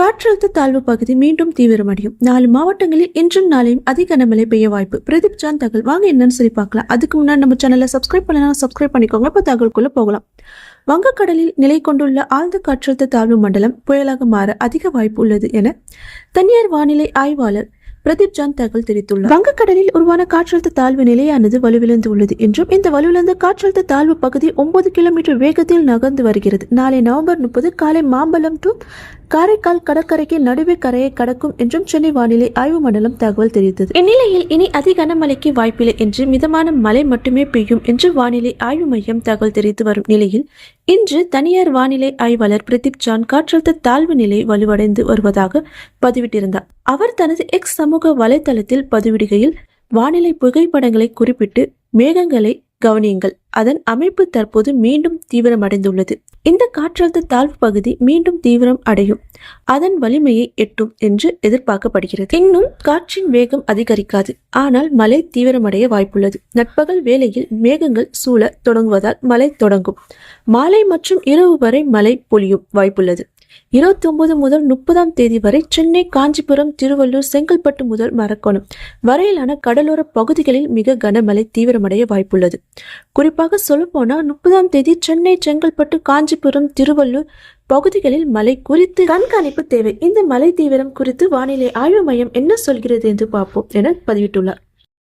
காற்றழுத்த தாழ்வு பகுதி மீண்டும் தீவிரமடையும். 4 மாவட்டங்களில் இன்றும் நாளையும் அதிக கனமழை பெய்ய வாய்ப்பு. பிரதீப் ஜான் தகவல். வாங்க என்னன்னு சொல்லி பார்க்கலாம். அதுக்கு முன்னாடி நம்ம சேனலை சப்ஸ்கிரைப் பண்ணலாம், சப்ஸ்கிரைப் பண்ணிக்கோங்க. இப்போ தகவலுக்குள்ள போகலாம். வங்கக்கடலில் நிலை கொண்டுள்ள ஆழ்ந்த காற்றழுத்த தாழ்வு மண்டலம் புயலாக மாற அதிக வாய்ப்பு உள்ளது என தனியார் வானிலை ஆய்வாளர் பிரதீப் ஜான் தகவல் தெரிவித்துள்ளார். வங்கக்கடலில் உருவான காற்றழுத்த தாழ்வு நிலையானது வலுவிழந்து உள்ளது என்றும் இந்த வலுவிழந்த காற்றழுத்த தாழ்வு பகுதி 9 கிலோமீட்டர் வேகத்தில் நகர்ந்து வருகிறது. நாளை நவம்பர் 30 காலை மாம்பலம் டு காரைக்கால் கடற்கரைக்கு நடுவே கரையை கடக்கும் என்றும் சென்னை வானிலை ஆய்வு மண்டலம் தகவல் தெரிவித்தது. இந்நிலையில் இனி அதி கனமழைக்கு வாய்ப்பில்லை என்று மிதமான மழை மட்டுமே பெய்யும் என்று வானிலை ஆய்வு மையம் தகவல் தெரிவித்து வரும் நிலையில் இன்று தனியார் வானிலை ஆய்வாளர் பிரதீப் ஜான் காற்றழுத்த தாழ்வு நிலை வலுவடைந்து வருவதாக பதிவிட்டிருந்தார். அவர் தனது எக்ஸ் சமூக வலைதளத்தில் பதிவிடுகையில் வானிலை புகைப்படங்களை குறிப்பிட்டு மேகங்களை கவனியுங்கள், அதன் அமைப்பு தற்போது மீண்டும் தீவிரமடைந்துள்ளது. இந்த காற்றழுத்த தாழ்வு பகுதி மீண்டும் தீவிரம் அடையும், அதன் வலிமையை எட்டும் என்று எதிர்பார்க்கப்படுகிறது. இன்னும் காற்றின் வேகம் அதிகரிக்காது, ஆனால் மழை தீவிரமடைய வாய்ப்புள்ளது. நட்பகல் வேளையில் மேகங்கள் சூழ தொடங்குவதால் மழை தொடங்கும். மாலை மற்றும் இரவு வரை மழை பொழியும் வாய்ப்புள்ளது. 29 முதல் 30ஆம் தேதி வரை சென்னை, காஞ்சிபுரம், திருவள்ளூர், செங்கல்பட்டு முதல் மரக்கோணம் வரையிலான கடலோர பகுதிகளில் மிக கனமழை தீவிரமடைய வாய்ப்புள்ளது. குறிப்பாக சொல்லப்போனால் 30ஆம் தேதி சென்னை, செங்கல்பட்டு, காஞ்சிபுரம், திருவள்ளூர் பகுதிகளில் மழை குறித்து கண்காணிப்பு தேவை. இந்த மழை தீவிரம் குறித்து வானிலை ஆய்வு மையம் என்ன சொல்கிறது என்று பார்ப்போம் என பதிவிட்டுள்ளார்.